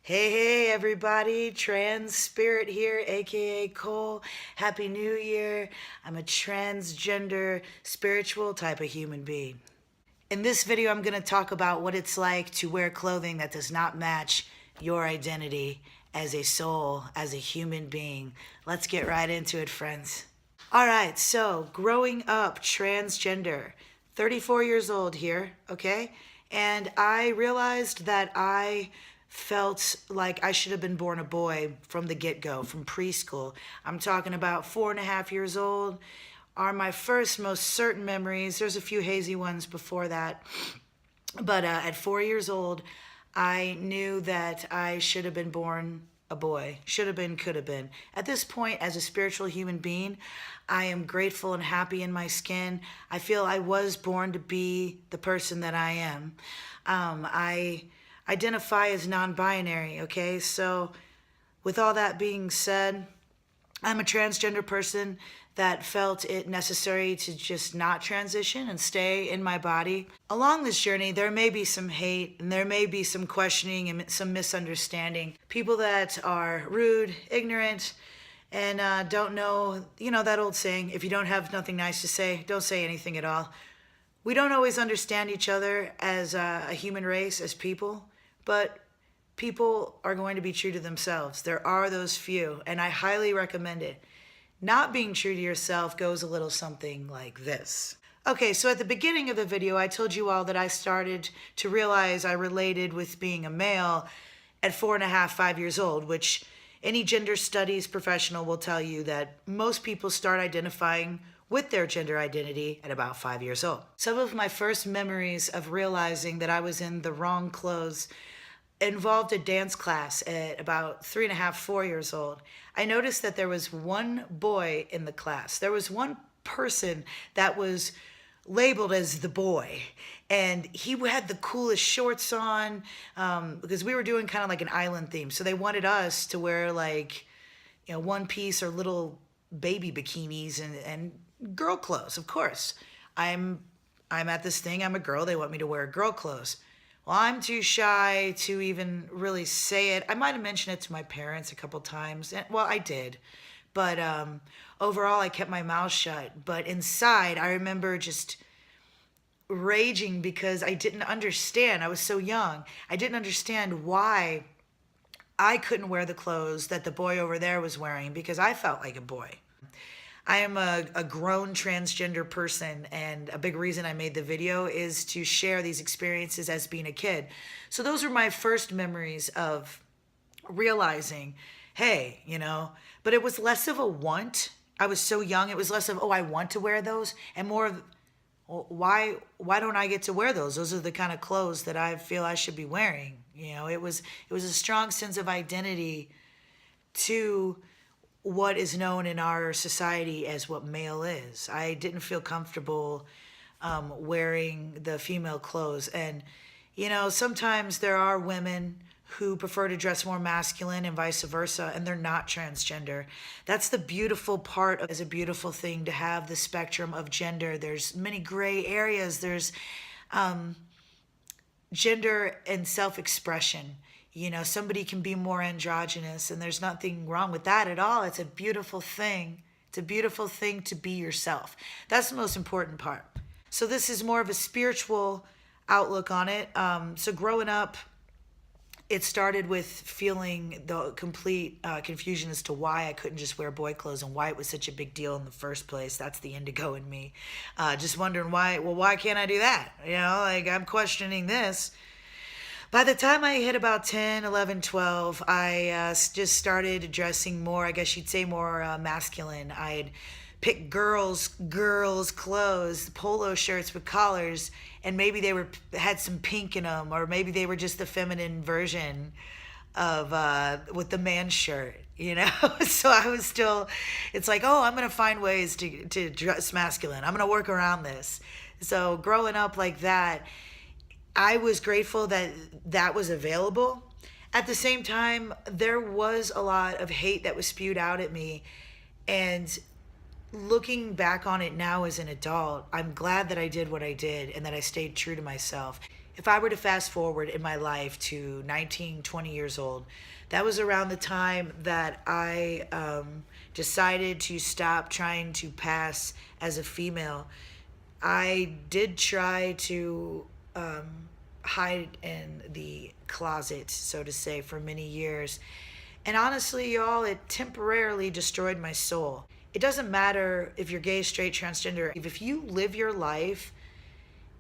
Hey, everybody, Trans Spirit here, aka Cole. Happy New Year. I'm a transgender, spiritual type of human being. In this video, I'm going to talk about what it's like to wear clothing that does not match your identity as a soul, as a human being. Let's get right into it, friends. All right, so growing up transgender, 34 years old here, okay? And I realized that I felt like I should have been born a boy from the get-go, from preschool. I'm talking about 4.5 years old are my first most certain memories. There's a few hazy ones before that. But at 4 years old, I knew that I should have been born a boy. Should have been, could have been. At this point, as a spiritual human being, I am grateful and happy in my skin. I feel I was born to be the person that I am. I identify as non-binary, okay? So with all that being said, I'm a transgender person that felt it necessary to just not transition and stay in my body. Along this journey, there may be some hate and there may be some questioning and some misunderstanding. People that are rude, ignorant, and don't know, that old saying, if you don't have nothing nice to say, don't say anything at all. We don't always understand each other as a human race, as people, but people are going to be true to themselves. There are those few, and I highly recommend it. Not being true to yourself goes a little something like this. Okay, so at the beginning of the video, I told you all that I started to realize I related with being a male at 4.5, 5 years old, which any gender studies professional will tell you that most people start identifying with their gender identity at about 5 years old. Some of my first memories of realizing that I was in the wrong clothes involved a dance class at about 3.5, 4 years old. I noticed that there was one boy in the class. There was one person that was labeled as the boy, and he had the coolest shorts on because we were doing kind of like an island theme. So they wanted us to wear like, one piece or little baby bikinis and girl clothes. Of course, I'm at this thing. I'm a girl. They want me to wear girl clothes. Well, I'm too shy to even really say it. I might have mentioned it to my parents a couple times. Well, I did. But overall, I kept my mouth shut. But inside, I remember just raging because I didn't understand. I was so young. I didn't understand why I couldn't wear the clothes that the boy over there was wearing because I felt like a boy. I am a grown transgender person, and a big reason I made the video is to share these experiences as being a kid. So those were my first memories of realizing, hey, but it was less of a want. I was so young, it was less of, oh, I want to wear those, and more of, well, why don't I get to wear those? Those are the kind of clothes that I feel I should be wearing. It was a strong sense of identity to what is known in our society as what male is. I didn't feel comfortable wearing the female clothes. And, sometimes there are women who prefer to dress more masculine and vice versa, and they're not transgender. That's the beautiful part of it. It's a beautiful thing to have the spectrum of gender. There's many gray areas. There's gender and self-expression. Somebody can be more androgynous, and there's nothing wrong with that at all. It's a beautiful thing. It's a beautiful thing to be yourself. That's the most important part. So this is more of a spiritual outlook on it. So growing up, it started with feeling the complete confusion as to why I couldn't just wear boy clothes and why it was such a big deal in the first place. That's the indigo in me. Just wondering why can't I do that? I'm questioning this. By the time I hit about 10, 11, 12, I just started dressing more, I guess you'd say more masculine. I'd pick girls' clothes, polo shirts with collars, and maybe they had some pink in them, or maybe they were just the feminine version of with the man shirt, So I was still, it's like, oh, I'm going to find ways to dress masculine. I'm going to work around this. So growing up like that, I was grateful that that was available. At the same time, there was a lot of hate that was spewed out at me. And looking back on it now as an adult, I'm glad that I did what I did and that I stayed true to myself. If I were to fast forward in my life to 19, 20 years old, that was around the time that I decided to stop trying to pass as a female. I did try to hide in the closet, so to say, for many years. And honestly, y'all, it temporarily destroyed my soul. It doesn't matter if you're gay, straight, transgender. If you live your life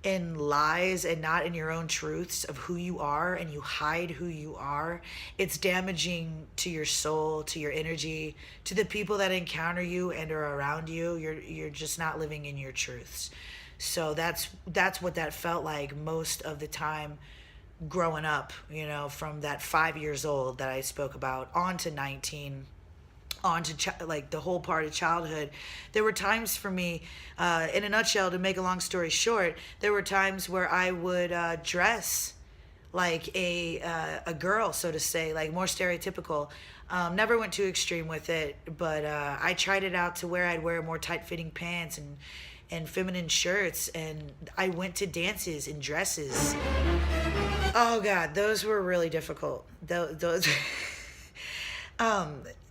in lies and not in your own truths of who you are, and you hide who you are, it's damaging to your soul, to your energy, to the people that encounter you and are around you. You're just not living in your truths. So that's what that felt like most of the time growing up, from that 5 years old that I spoke about on to 19, on to like the whole part of childhood. There were times for me, in a nutshell, to make a long story short, there were times where I would dress like a girl, so to say, like more stereotypical. Never went too extreme with it, but I tried it out to where I'd wear more tight-fitting pants and feminine shirts, and I went to dances in dresses. Oh God, those were really difficult. Those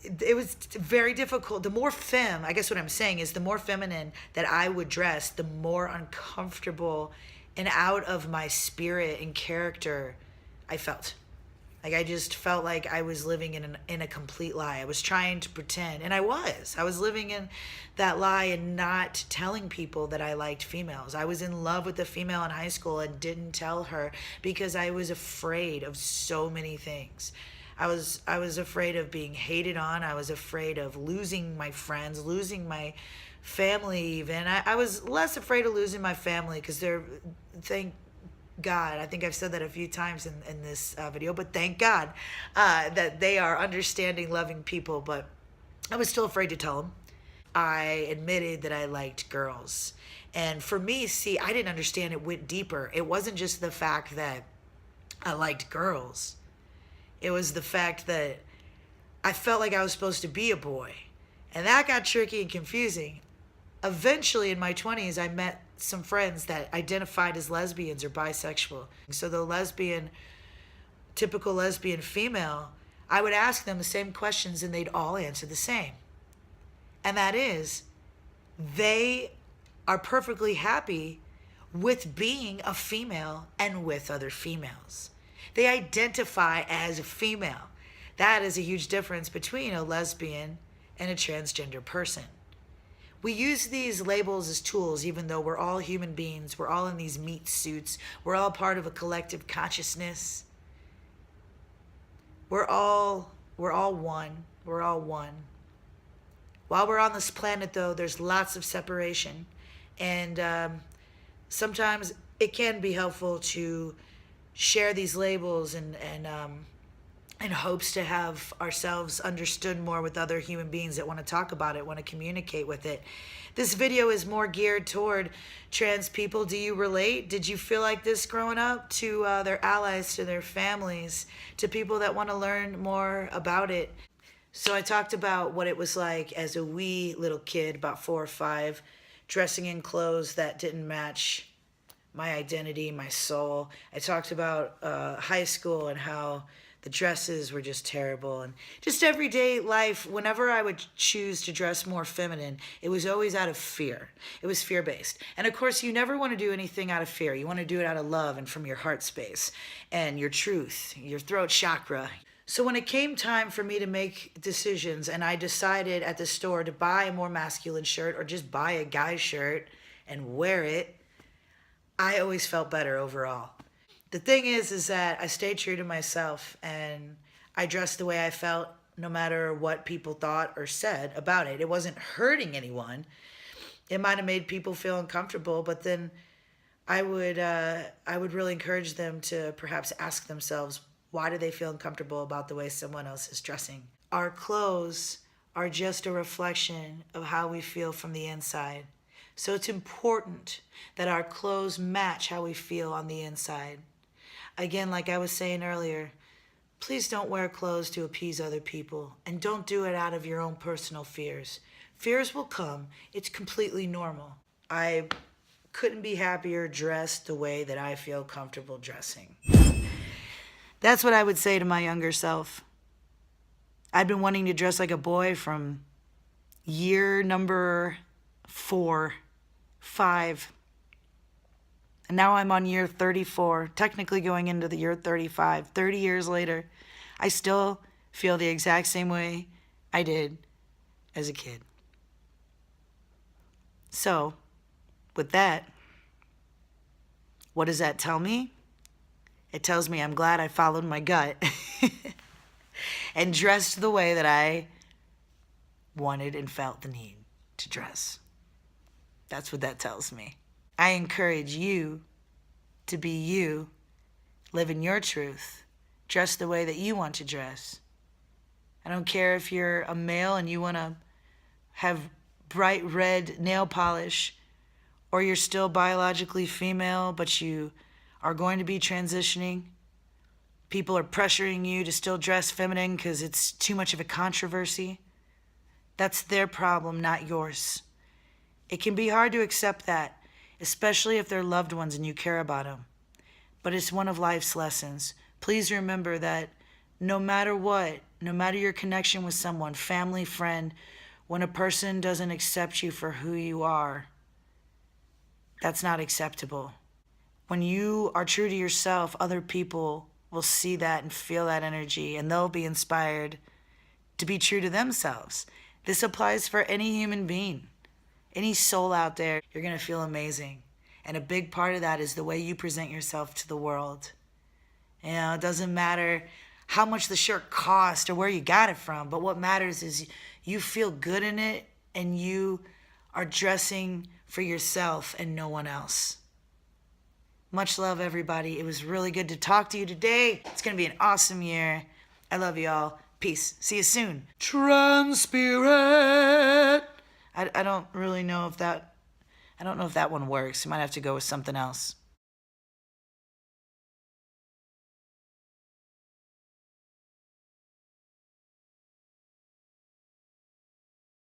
it was very difficult. The more I guess what I'm saying is, the more feminine that I would dress, the more uncomfortable and out of my spirit and character I felt. Like, I just felt like I was living in a complete lie. I was trying to pretend, and I was living in that lie and not telling people that I liked females. I was in love with a female in high school and didn't tell her because I was afraid of so many things. I was afraid of being hated on. I was afraid of losing my friends, losing my family even. I was less afraid of losing my family because thank God, I think I've said that a few times in this video, but thank God that they are understanding, loving people. But I was still afraid to tell them. I admitted that I liked girls. And for me, see, I didn't understand it went deeper. It wasn't just the fact that I liked girls. It was the fact that I felt like I was supposed to be a boy. And that got tricky and confusing. Eventually, in my 20s, I met some friends that identified as lesbians or bisexual. So the typical lesbian female, I would ask them the same questions and they'd all answer the same. And that is, they are perfectly happy with being a female and with other females. They identify as a female. That is a huge difference between a lesbian and a transgender person. We use these labels as tools, even though we're all human beings. We're all in these meat suits. We're all part of a collective consciousness. We're all one. We're all one. While we're on this planet, though, there's lots of separation. And sometimes it can be helpful to share these labels in hopes to have ourselves understood more with other human beings that want to talk about it, want to communicate with it. This video is more geared toward trans people. Do you relate? Did you feel like this growing up? To their allies, to their families, to people that want to learn more about it. So I talked about what it was like as a wee little kid, about 4 or 5, dressing in clothes that didn't match my identity, my soul. I talked about high school and how the dresses were just terrible, and just everyday life. Whenever I would choose to dress more feminine, it was always out of fear. It was fear-based. And of course, you never want to do anything out of fear. You want to do it out of love and from your heart space and your truth, your throat chakra. So when it came time for me to make decisions, and I decided at the store to buy a more masculine shirt or just buy a guy's shirt and wear it, I always felt better overall. The thing is that I stayed true to myself, and I dressed the way I felt no matter what people thought or said about it. It wasn't hurting anyone. It might have made people feel uncomfortable, but then I would really encourage them to perhaps ask themselves, why do they feel uncomfortable about the way someone else is dressing? Our clothes are just a reflection of how we feel from the inside. So it's important that our clothes match how we feel on the inside. Again, like I was saying earlier, please don't wear clothes to appease other people, and don't do it out of your own personal fears. Fears will come. It's completely normal. I couldn't be happier dressed the way that I feel comfortable dressing. That's what I would say to my younger self. I'd been wanting to dress like a boy from year number 4, 5. And now I'm on year 34, technically going into the year 35. 30 years later, I still feel the exact same way I did as a kid. So, with that, what does that tell me? It tells me I'm glad I followed my gut and dressed the way that I wanted and felt the need to dress. That's what that tells me. I encourage you to be you, live in your truth, dress the way that you want to dress. I don't care if you're a male and you want to have bright red nail polish, or you're still biologically female, but you are going to be transitioning. People are pressuring you to still dress feminine because it's too much of a controversy. That's their problem, not yours. It can be hard to accept that, especially if they're loved ones and you care about them. But it's one of life's lessons. Please remember that no matter what, no matter your connection with someone, family, friend, when a person doesn't accept you for who you are, that's not acceptable. When you are true to yourself, other people will see that and feel that energy, and they'll be inspired to be true to themselves. This applies for any human being, any soul out there. You're going to feel amazing. And a big part of that is the way you present yourself to the world. You know, it doesn't matter how much the shirt cost or where you got it from, but what matters is you feel good in it and you are dressing for yourself and no one else. Much love, everybody. It was really good to talk to you today. It's going to be an awesome year. I love you all. Peace. See you soon. Transpirit. I don't really know if that one works. You might have to go with something else.